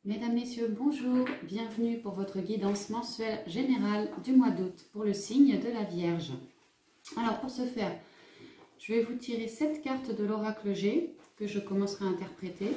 Mesdames, Messieurs, bonjour, bienvenue pour votre guidance mensuelle générale du mois d'août pour le signe de la Vierge. Alors pour ce faire, je vais vous tirer 7 cartes de l'oracle G que je commencerai à interpréter,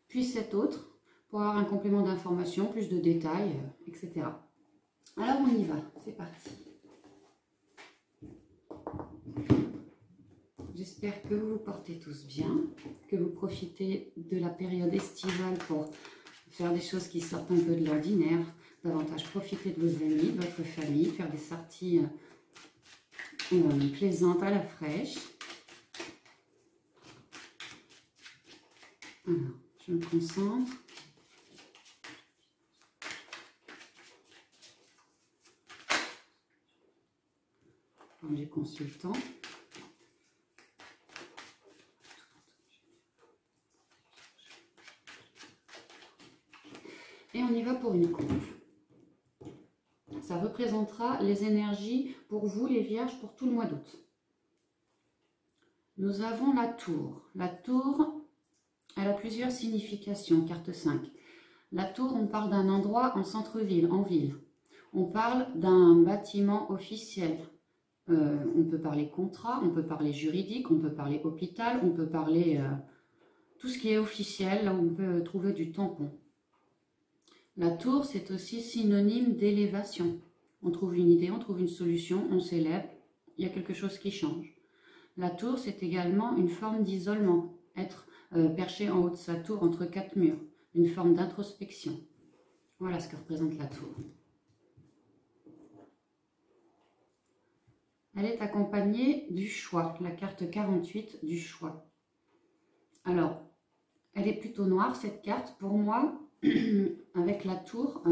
puis 7 autres pour avoir un complément d'information, plus de détails, etc. Alors on y va, c'est parti. J'espère que vous vous portez tous bien, que vous profitez de la période estivale pour faire des choses qui sortent un peu de l'ordinaire, davantage profiter de vos amis, de votre famille, faire des sorties plaisantes à la fraîche. Alors, je me concentre. Du consultant. Et on y va pour une conf. Ça représentera les énergies pour vous les Vierges pour tout le mois d'août. Nous avons la tour. La tour, elle a plusieurs significations, carte 5. La tour, on parle d'un endroit en centre-ville, en ville. On parle d'un bâtiment officiel. On peut parler contrat, on peut parler juridique, on peut parler hôpital, on peut parler tout ce qui est officiel, là où on peut trouver du tampon. La tour, c'est aussi synonyme d'élévation. On trouve une idée, on trouve une solution, on s'élève, il y a quelque chose qui change. La tour, c'est également une forme d'isolement, être perché en haut de sa tour entre 4 murs, une forme d'introspection. Voilà ce que représente la tour. Elle est accompagnée du choix, la carte 48 du choix. Alors, elle est plutôt noire cette carte. Pour moi, avec la tour,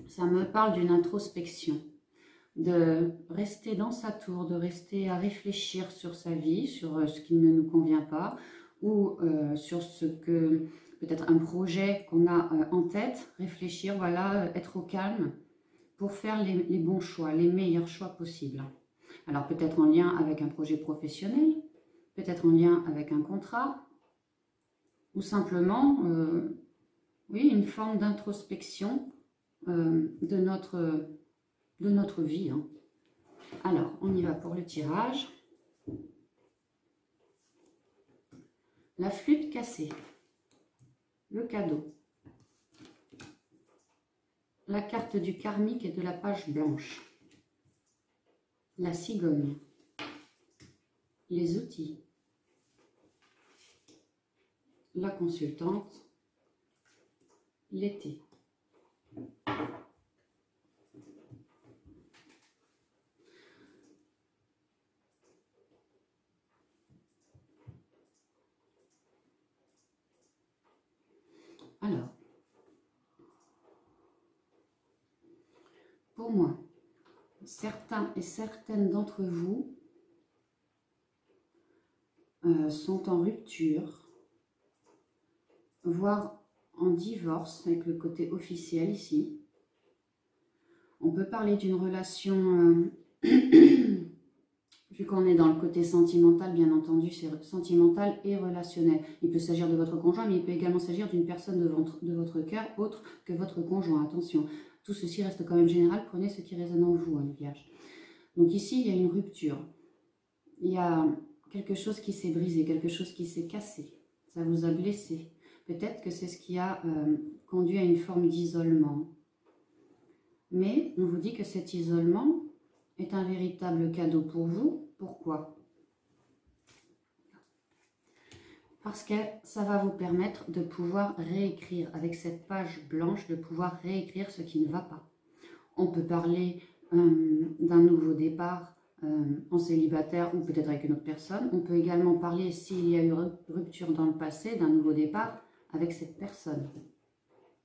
ça me parle d'une introspection, de rester dans sa tour, de rester à réfléchir sur sa vie, sur ce qui ne nous convient pas, ou sur ce que, peut-être un projet qu'on a en tête, réfléchir, voilà, être au calme pour faire les bons choix, les meilleurs choix possibles. Alors peut-être en lien avec un projet professionnel, peut-être en lien avec un contrat, ou simplement, oui, une forme d'introspection de notre vie. Hein. Alors, on y va pour le tirage. La flûte cassée, le cadeau, la carte du karmique et de la page blanche. La cigogne, les outils, la consultante, l'été. Alors, pour moi, certains et certaines d'entre vous sont en rupture, voire en divorce, avec le côté officiel ici. On peut parler d'une relation, vu qu'on est dans le côté sentimental, bien entendu, c'est sentimental et relationnel. Il peut s'agir de votre conjoint, mais il peut également s'agir d'une personne de votre cœur, autre que votre conjoint. Attention, tout ceci reste quand même général, prenez ce qui résonne en vous, les Vierges. Donc ici, il y a une rupture. Il y a quelque chose qui s'est brisé, quelque chose qui s'est cassé. Ça vous a blessé. Peut-être que c'est ce qui a conduit à une forme d'isolement. Mais on vous dit que cet isolement est un véritable cadeau pour vous. Pourquoi? Parce que ça va vous permettre de pouvoir réécrire, avec cette page blanche, de pouvoir réécrire ce qui ne va pas. On peut parler d'un nouveau départ en célibataire ou peut-être avec une autre personne. On peut également parler, s'il y a eu rupture dans le passé, d'un nouveau départ avec cette personne.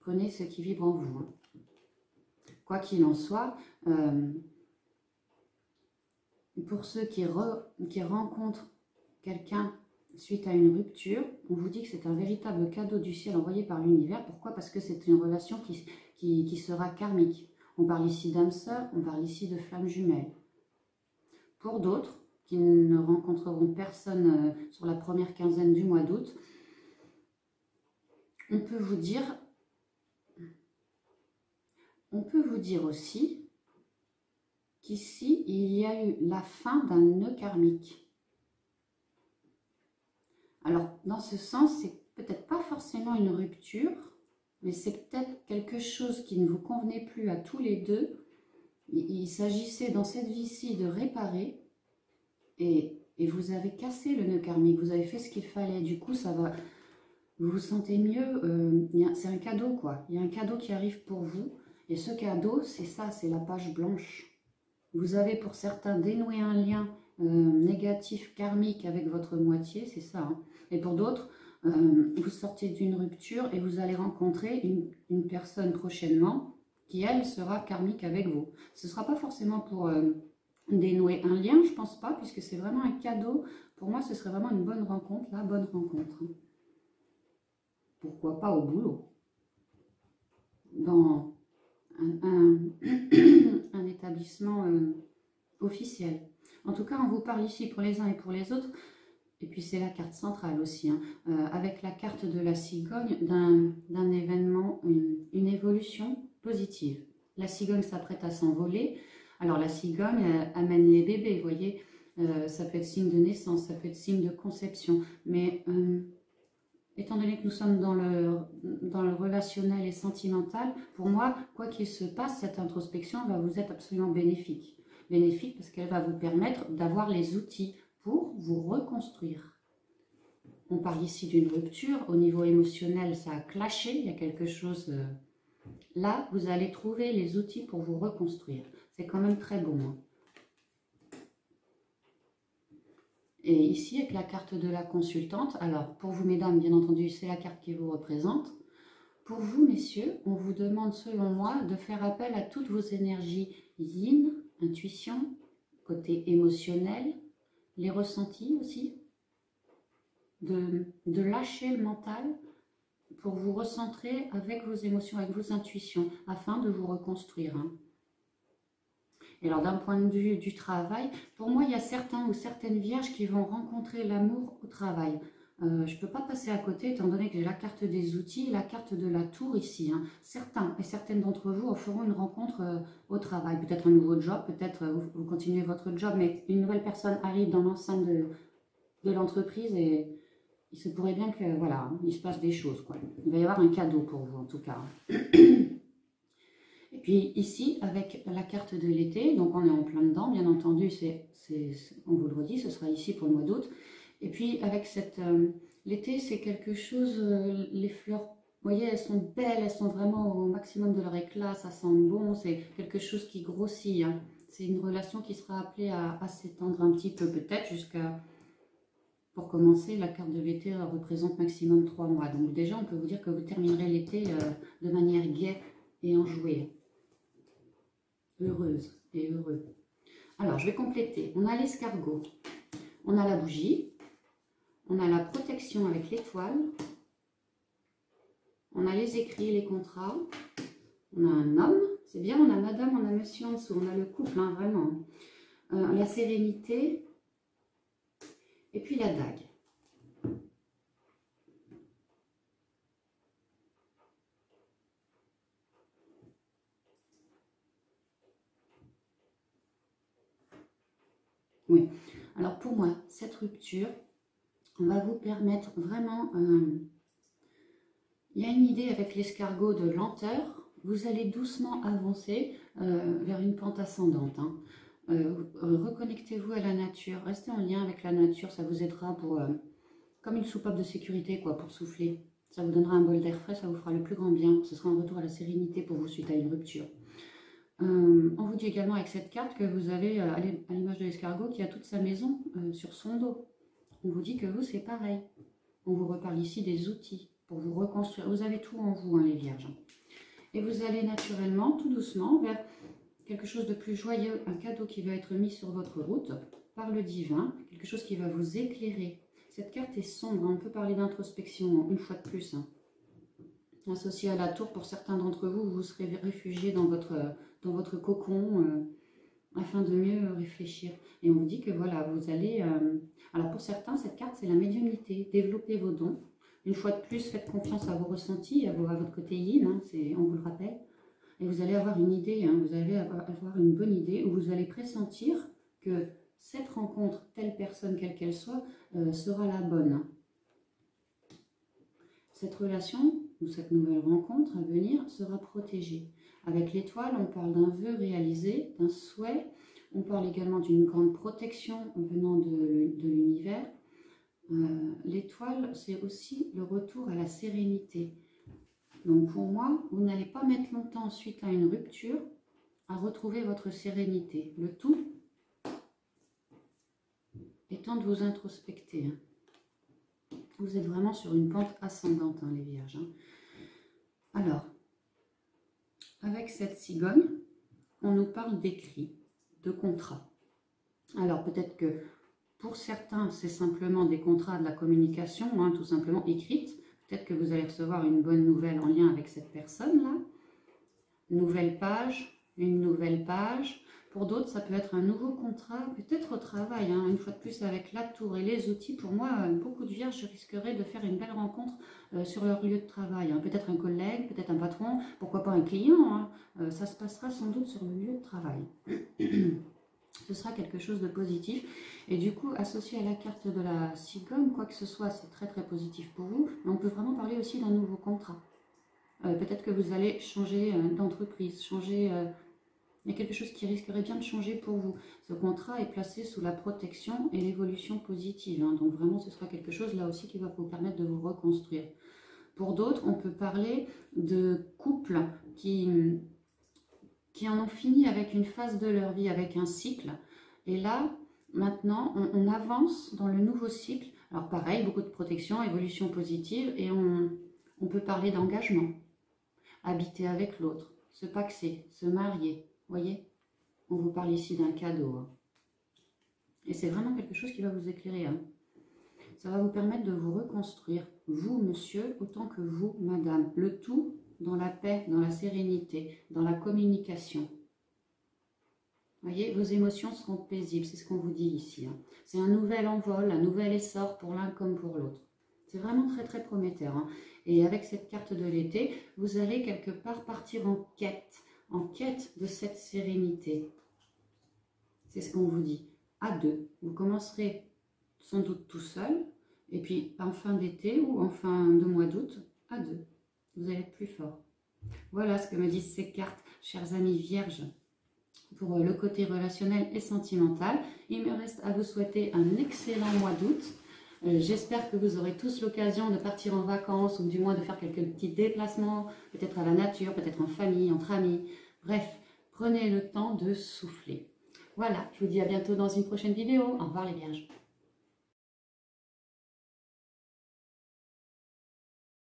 Prenez ce qui vibre en vous. Hein. Quoi qu'il en soit, pour ceux qui rencontrent quelqu'un suite à une rupture, on vous dit que c'est un véritable cadeau du ciel envoyé par l'univers. Pourquoi? Parce que c'est une relation qui sera karmique. On parle ici d'âme sœur, on parle ici de flamme jumelle. Pour d'autres, qui ne rencontreront personne sur la première quinzaine du mois d'août, on peut vous dire on peut vous dire aussi qu'ici, il y a eu la fin d'un nœud karmique. Alors, dans ce sens, c'est peut-être pas forcément une rupture, mais c'est peut-être quelque chose qui ne vous convenait plus à tous les deux. Il s'agissait dans cette vie-ci de réparer, et vous avez cassé le nœud karmique, vous avez fait ce qu'il fallait. Du coup, ça va, vous vous sentez mieux, c'est un cadeau quoi. Il y a un cadeau qui arrive pour vous, et ce cadeau, c'est ça, c'est la page blanche. Vous avez pour certains dénoué un lien négatif, karmique avec votre moitié, c'est ça. Hein. Et pour d'autres, vous sortez d'une rupture et vous allez rencontrer une personne prochainement qui, elle, sera karmique avec vous. Ce ne sera pas forcément pour dénouer un lien, je pense pas, puisque c'est vraiment un cadeau. Pour moi, ce serait vraiment une bonne rencontre, la bonne rencontre. Pourquoi pas au boulot? Dans un établissement officiel. En tout cas, on vous parle ici pour les uns et pour les autres. Et puis c'est la carte centrale aussi, hein, avec la carte de la cigogne, d'un événement, une évolution positive. La cigogne s'apprête à s'envoler. Alors la cigogne amène les bébés, vous voyez, ça peut être signe de naissance, ça peut être signe de conception. Mais étant donné que nous sommes dans le relationnel et sentimental, pour moi, quoi qu'il se passe, cette introspection va vous être absolument bénéfique. Bénéfique parce qu'elle va vous permettre d'avoir les outils pour vous reconstruire. On parle ici d'une rupture, au niveau émotionnel, ça a clashé, il y a quelque chose... Là, vous allez trouver les outils pour vous reconstruire. C'est quand même très bon. Hein. Et ici, avec la carte de la consultante, alors pour vous mesdames, bien entendu, c'est la carte qui vous représente. Pour vous, messieurs, on vous demande, selon moi, de faire appel à toutes vos énergies yin, intuition, côté émotionnel, les ressentis aussi, de lâcher le mental pour vous recentrer avec vos émotions, avec vos intuitions, afin de vous reconstruire. Hein. Et alors d'un point de vue du travail, pour moi il y a certains ou certaines vierges qui vont rencontrer l'amour au travail. Je ne peux pas passer à côté étant donné que j'ai la carte des outils et la carte de la tour ici. Hein. Certains et certaines d'entre vous feront une rencontre au travail, peut-être un nouveau job, peut-être vous continuez votre job, mais une nouvelle personne arrive dans l'enceinte de l'entreprise et il se pourrait bien que voilà, il se passe des choses, quoi. Il va y avoir un cadeau pour vous en tout cas. Et puis ici, avec la carte de l'été, donc on est en plein dedans, bien entendu, on vous le redit, ce sera ici pour le mois d'août. Et puis avec cette... l'été, c'est quelque chose, les fleurs, vous voyez, elles sont belles, elles sont vraiment au maximum de leur éclat, ça sent bon, c'est quelque chose qui grossit. Hein. C'est une relation qui sera appelée à s'étendre un petit peu, peut-être jusqu'à... Pour commencer, la carte de l'été représente maximum 3 mois. Donc déjà, on peut vous dire que vous terminerez l'été de manière gaie et enjouée. Heureuse et heureux. Alors, je vais compléter. On a l'escargot, on a la bougie, on a la protection avec l'étoile, on a les écrits et les contrats, on a un homme, c'est bien, on a madame, on a monsieur en dessous, on a le couple, hein, vraiment. La sérénité, et puis la dague. Oui, alors pour moi, cette rupture va vous permettre vraiment... il y a une idée avec l'escargot de lenteur. Vous allez doucement avancer vers une pente ascendante. Hein. Reconnectez-vous à la nature. Restez en lien avec la nature. Ça vous aidera pour... comme une soupape de sécurité, quoi, pour souffler. Ça vous donnera un bol d'air frais, ça vous fera le plus grand bien. Ce sera un retour à la sérénité pour vous suite à une rupture. On vous dit également avec cette carte que vous avez, à l'image de l'escargot, qui a toute sa maison sur son dos. On vous dit que vous, c'est pareil. On vous reparle ici des outils pour vous reconstruire. Vous avez tout en vous, hein, les vierges. Et vous allez naturellement, tout doucement, vers quelque chose de plus joyeux, un cadeau qui va être mis sur votre route par le divin, quelque chose qui va vous éclairer. Cette carte est sombre, hein. On peut parler d'introspection une fois de plus. Hein. Associé à la tour, pour certains d'entre vous, vous serez réfugiés dans votre cocon afin de mieux réfléchir. Et on vous dit que voilà, vous allez... alors pour certains, cette carte, c'est la médiumnité. Développez vos dons. Une fois de plus, faites confiance à vos ressentis, à votre côté yin, hein, on vous le rappelle. et vous allez avoir une idée, hein, vous allez avoir une bonne idée, où vous allez pressentir que cette rencontre, telle personne, quelle qu'elle soit, sera la bonne. Hein. Cette relation, ou cette nouvelle rencontre à venir, sera protégée. Avec l'étoile, on parle d'un vœu réalisé, d'un souhait, on parle également d'une grande protection venant de l'univers. L'étoile, c'est aussi le retour à la sérénité. Donc pour moi, vous n'allez pas mettre longtemps suite à une rupture à retrouver votre sérénité. Le tout étant de vous introspecter. Hein. Vous êtes vraiment sur une pente ascendante, hein, les vierges. Hein. Alors, avec cette cigogne, on nous parle d'écrit, de contrat. Alors peut-être que pour certains, c'est simplement des contrats de la communication, hein, tout simplement écrite. Peut-être que vous allez recevoir une bonne nouvelle en lien avec cette personne-là. Nouvelle page, une nouvelle page. Pour d'autres, ça peut être un nouveau contrat, peut-être au travail. Hein, une fois de plus, avec la tour et les outils, pour moi, beaucoup de vierges risqueraient de faire une belle rencontre sur leur lieu de travail. Hein. Peut-être un collègue, peut-être un patron, pourquoi pas un client. Hein. Ça se passera sans doute sur le lieu de travail. Ce sera quelque chose de positif. Et du coup, associé à la carte de la cigogne, quoi que ce soit, c'est très très positif pour vous. Mais on peut vraiment parler aussi d'un nouveau contrat. Peut-être que vous allez changer d'entreprise, changer... il y a quelque chose qui risquerait bien de changer pour vous. Ce contrat est placé sous la protection et l'évolution positive. Hein. Donc vraiment, ce sera quelque chose là aussi qui va vous permettre de vous reconstruire. Pour d'autres, on peut parler de couples qui en ont fini avec une phase de leur vie, avec un cycle. Et là, maintenant, on avance dans le nouveau cycle. Alors pareil, beaucoup de protection, évolution positive, et on peut parler d'engagement. Habiter avec l'autre, se paxer, se marier. Voyez, on vous parle ici d'un cadeau. Hein. Et c'est vraiment quelque chose qui va vous éclairer. Hein. Ça va vous permettre de vous reconstruire, vous, monsieur, autant que vous, madame. Le tout dans la paix, dans la sérénité, dans la communication. Voyez, vos émotions seront paisibles, c'est ce qu'on vous dit ici. Hein. C'est un nouvel envol, un nouvel essor pour l'un comme pour l'autre. C'est vraiment très très prometteur. Hein. Et avec cette carte de l'été, vous allez quelque part partir en quête de cette sérénité. C'est ce qu'on vous dit. À deux, vous commencerez sans doute tout seul, et puis en fin d'été ou en fin de mois d'août, à deux. Vous allez être plus fort. Voilà ce que me disent ces cartes, chers amis vierges, pour le côté relationnel et sentimental. Il me reste à vous souhaiter un excellent mois d'août. J'espère que vous aurez tous l'occasion de partir en vacances ou du moins de faire quelques petits déplacements, peut-être à la nature, peut-être en famille, entre amis. Bref, prenez le temps de souffler. Voilà, je vous dis à bientôt dans une prochaine vidéo. Au revoir les vierges.